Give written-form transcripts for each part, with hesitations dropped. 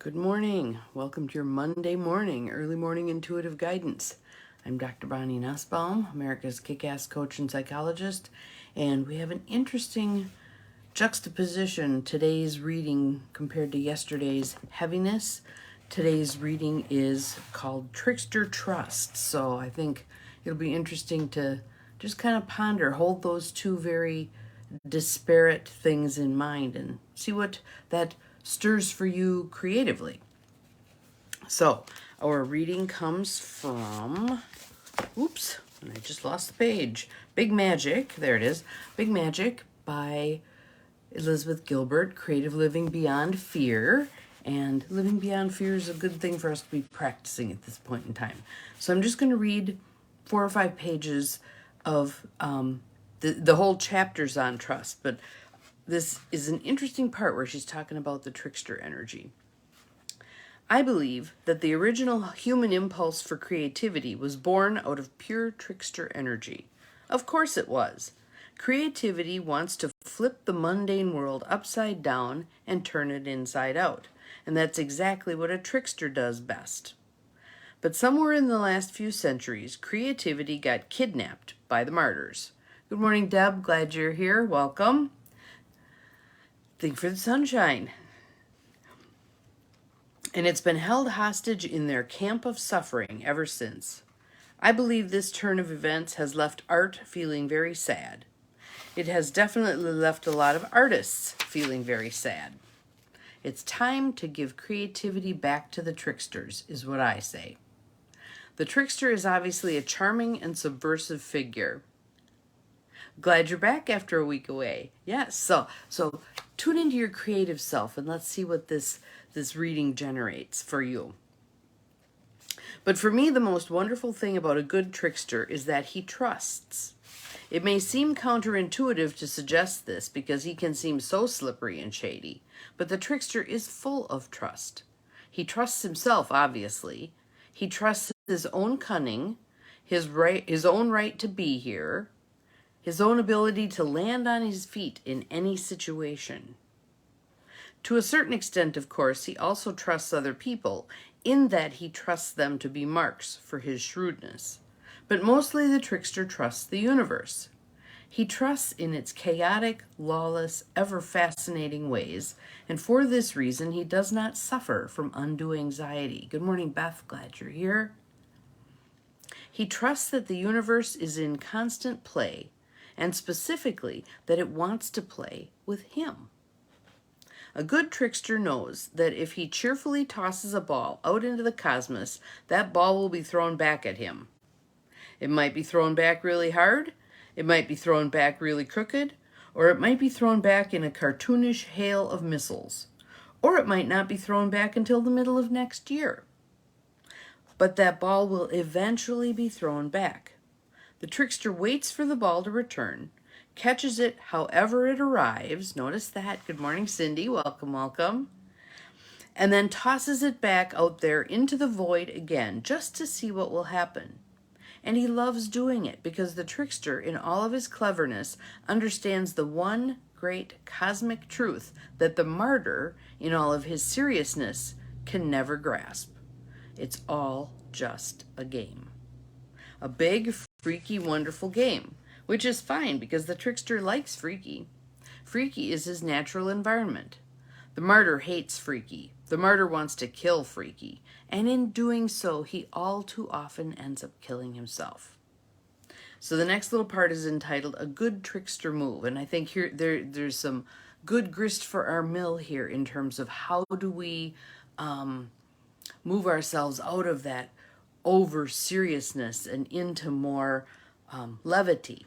Good morning. Welcome to your Monday morning, early morning intuitive guidance. I'm Dr. Bonnie Nussbaum, America's kick-ass coach and psychologist, and we have an interesting juxtaposition today's reading compared to yesterday's heaviness. Today's reading is called Trickster Trust, so I think it'll be interesting to just kind of ponder, hold those two very disparate things in mind and see what that stirs for you creatively. So our reading comes from, oops, and I just lost the page. Big Magic, there it is. Big Magic by Elizabeth Gilbert, Creative Living Beyond Fear. And living beyond fear is a good thing for us to be practicing at this point in time. So I'm just going to read 4 or 5 pages of the whole chapter's on trust, but this is an interesting part where she's talking about the trickster energy. I believe that the original human impulse for creativity was born out of pure trickster energy. Of course it was. Creativity wants to flip the mundane world upside down and turn it inside out. And that's exactly what a trickster does best. But somewhere in the last few centuries, creativity got kidnapped by the martyrs. Good morning, Deb. Glad you're here. Welcome. Think for the sunshine. And it's been held hostage in their camp of suffering ever since. I believe this turn of events has left art feeling very sad. It has definitely left a lot of artists feeling very sad. It's time to give creativity back to the tricksters, is what I say. The trickster is obviously a charming and subversive figure. Glad you're back after a week away. Yes, so tune into your creative self and let's see what this reading generates for you. But for me, the most wonderful thing about a good trickster is that he trusts. It may seem counterintuitive to suggest this because he can seem so slippery and shady, but the trickster is full of trust. He trusts himself, obviously. He trusts his own cunning, his own right to be here, his own ability to land on his feet in any situation. To a certain extent, of course, he also trusts other people, in that he trusts them to be marks for his shrewdness. But mostly the trickster trusts the universe. He trusts in its chaotic, lawless, ever-fascinating ways, and for this reason he does not suffer from undue anxiety. Good morning, Beth. Glad you're here. He trusts that the universe is in constant play, and specifically that it wants to play with him. A good trickster knows that if he cheerfully tosses a ball out into the cosmos, that ball will be thrown back at him. It might be thrown back really hard, it might be thrown back really crooked, or it might be thrown back in a cartoonish hail of missiles, or it might not be thrown back until the middle of next year. But that ball will eventually be thrown back. The trickster waits for the ball to return, catches it however it arrives. Notice that. Good morning, Cindy. Welcome, welcome. And then tosses it back out there into the void again, just to see what will happen. And he loves doing it because the trickster, in all of his cleverness, understands the one great cosmic truth that the martyr, in all of his seriousness, can never grasp. It's all just a game. A big, freaky, wonderful game, which is fine because the trickster likes freaky. Freaky is his natural environment. The martyr hates freaky. The martyr wants to kill freaky. And in doing so, he all too often ends up killing himself. So the next little part is entitled A Good Trickster Move. And I think there's some good grist for our mill here in terms of how do we move ourselves out of that over seriousness and into more levity.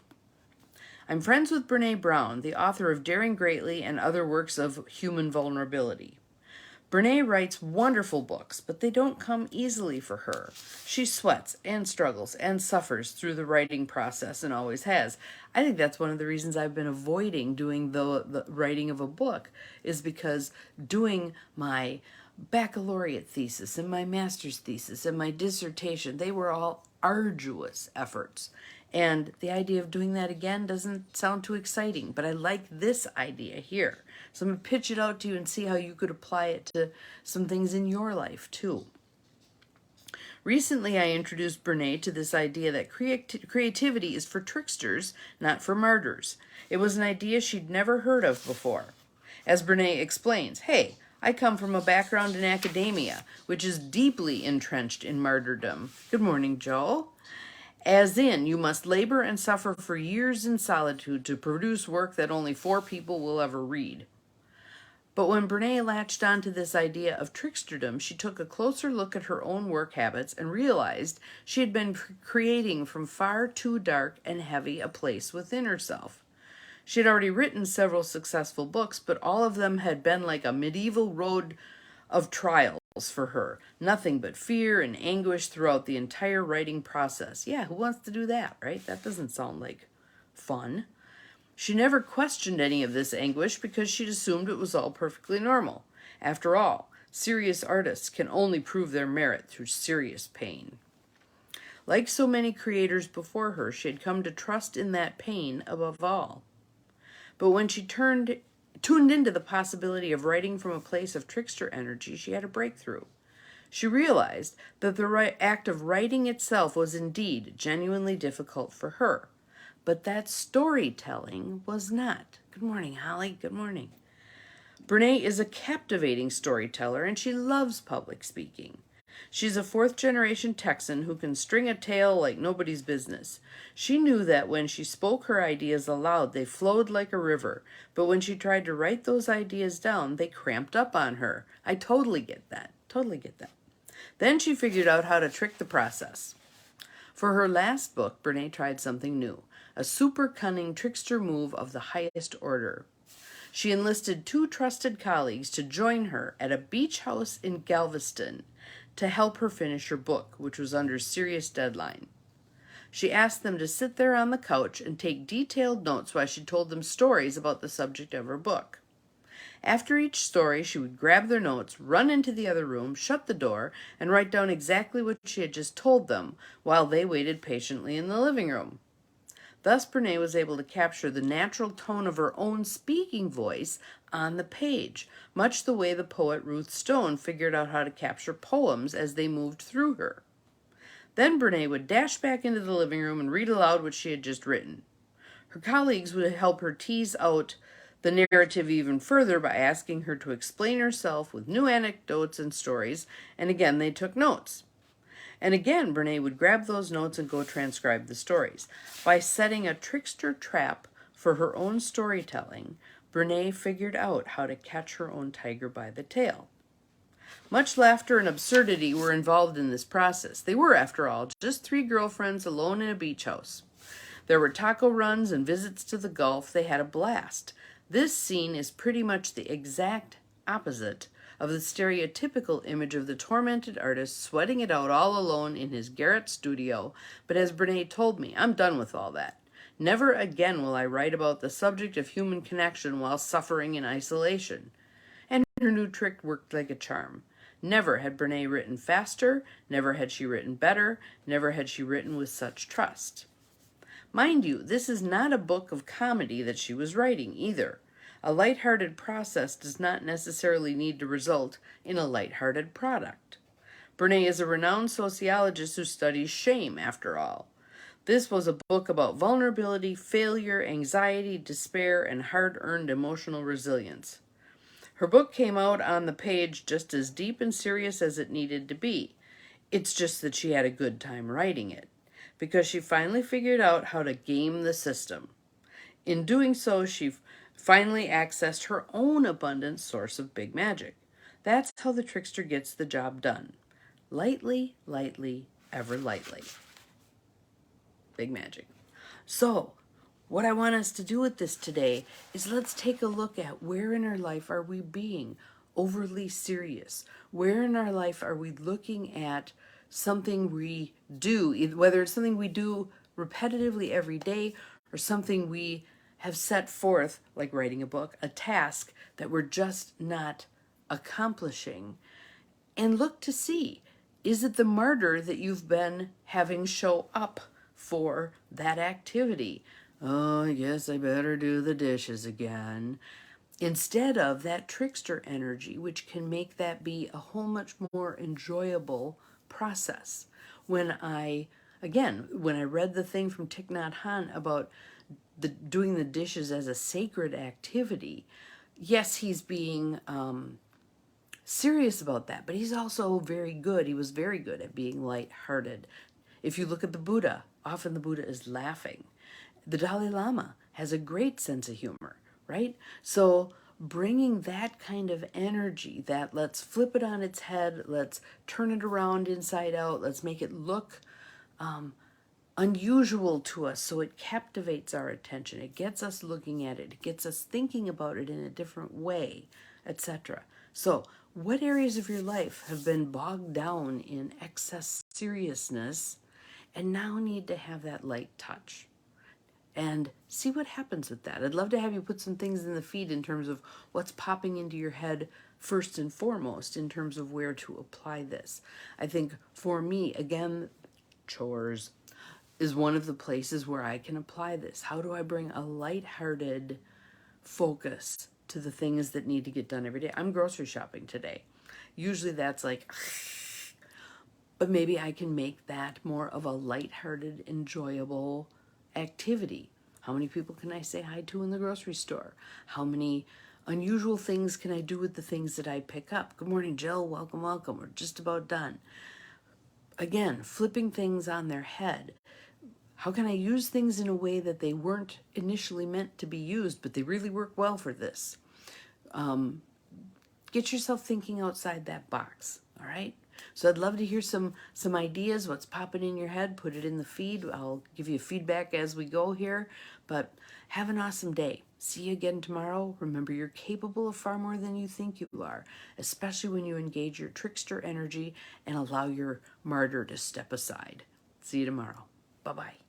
I'm friends with Brene Brown, the author of Daring Greatly and other works of human vulnerability. Brene writes wonderful books, but they don't come easily for her. She sweats and struggles and suffers through the writing process and always has. I think that's one of the reasons I've been avoiding doing the writing of a book, is because doing my baccalaureate thesis and my master's thesis and my dissertation, they were all arduous efforts. And the idea of doing that again doesn't sound too exciting, but I like this idea here. So I'm going to pitch it out to you and see how you could apply it to some things in your life too. Recently, I introduced Brene to this idea that creativity is for tricksters, not for martyrs. It was an idea she'd never heard of before. As Brene explains, hey, I come from a background in academia, which is deeply entrenched in martyrdom. Good morning, Joel. As in, you must labor and suffer for years in solitude to produce work that only 4 people will ever read. But when Brene latched onto this idea of tricksterdom, she took a closer look at her own work habits and realized she had been creating from far too dark and heavy a place within herself. She had already written several successful books, but all of them had been like a medieval road of trials for her. Nothing but fear and anguish throughout the entire writing process. Yeah, who wants to do that, right? That doesn't sound like fun. She never questioned any of this anguish because she'd assumed it was all perfectly normal. After all, serious artists can only prove their merit through serious pain. Like so many creators before her, she had come to trust in that pain above all. But when she tuned into the possibility of writing from a place of trickster energy, she had a breakthrough. She realized that the act of writing itself was indeed genuinely difficult for her. But that storytelling was not. Good morning, Holly. Good morning. Brene is a captivating storyteller, and she loves public speaking. She's a 4th-generation Texan who can string a tale like nobody's business. She knew that when she spoke her ideas aloud, they flowed like a river. But when she tried to write those ideas down, they cramped up on her. I totally get that. Totally get that. Then she figured out how to trick the process. For her last book, Brene tried something new. A super cunning trickster move of the highest order. She enlisted 2 trusted colleagues to join her at a beach house in Galveston to help her finish her book, which was under serious deadline. She asked them to sit there on the couch and take detailed notes while she told them stories about the subject of her book. After each story, she would grab their notes, run into the other room, shut the door, and write down exactly what she had just told them while they waited patiently in the living room. Thus, Brene was able to capture the natural tone of her own speaking voice on the page, much the way the poet Ruth Stone figured out how to capture poems as they moved through her. Then Brene would dash back into the living room and read aloud what she had just written. Her colleagues would help her tease out the narrative even further by asking her to explain herself with new anecdotes and stories, and again they took notes. And again, Brene would grab those notes and go transcribe the stories. By setting a trickster trap for her own storytelling, Brene figured out how to catch her own tiger by the tail. Much laughter and absurdity were involved in this process. They were, after all, just 3 girlfriends alone in a beach house. There were taco runs and visits to the Gulf. They had a blast. This scene is pretty much the exact opposite of the stereotypical image of the tormented artist sweating it out all alone in his garret studio, but as Brene told me, I'm done with all that. Never again will I write about the subject of human connection while suffering in isolation. And her new trick worked like a charm. Never had Brene written faster, never had she written better, never had she written with such trust. Mind you, this is not a book of comedy that she was writing either. A lighthearted process does not necessarily need to result in a lighthearted product. Brene is a renowned sociologist who studies shame, after all. This was a book about vulnerability, failure, anxiety, despair, and hard-earned emotional resilience. Her book came out on the page just as deep and serious as it needed to be. It's just that she had a good time writing it, because she finally figured out how to game the system. In doing so, she finally accessed her own abundant source of big magic. That's how the trickster gets the job done. Lightly, lightly, ever lightly. Big magic. So, what I want us to do with this today is let's take a look at where in our life are we being overly serious? Where in our life are we looking at something we do, whether it's something we do repetitively every day or something we have set forth, like writing a book, a task that we're just not accomplishing. And look to see, is it the martyr that you've been having show up for that activity. Oh, I guess I better do the dishes again. Instead of that trickster energy, which can make that be a whole much more enjoyable process. When I read the thing from Thich Nhat Hanh about doing the dishes as a sacred activity, yes, he's being serious about that, but he's also very good. He was very good at being lighthearted. If you look at the Buddha, often the Buddha is laughing. The Dalai Lama has a great sense of humor, right? So bringing that kind of energy, that let's flip it on its head, let's turn it around inside out, let's make it look unusual to us so it captivates our attention, it gets us looking at it, it gets us thinking about it in a different way, etc. So what areas of your life have been bogged down in excess seriousness and now need to have that light touch? And see what happens with that. I'd love to have you put some things in the feed in terms of what's popping into your head first and foremost in terms of where to apply this. I think for me, again, chores is one of the places where I can apply this. How do I bring a lighthearted focus to the things that need to get done every day? I'm grocery shopping today. Usually that's like, but maybe I can make that more of a lighthearted, enjoyable activity. How many people can I say hi to in the grocery store? How many unusual things can I do with the things that I pick up? Good morning, Jill. Welcome, welcome. We're just about done. Again, flipping things on their head. How can I use things in a way that they weren't initially meant to be used, but they really work well for this? Get yourself thinking outside that box, all right? So I'd love to hear some ideas, what's popping in your head. Put it in the feed. I'll give you feedback as we go here, but have an awesome day. See you again tomorrow. Remember, you're capable of far more than you think you are, especially when you engage your trickster energy and allow your martyr to step aside. See you tomorrow. Bye-bye.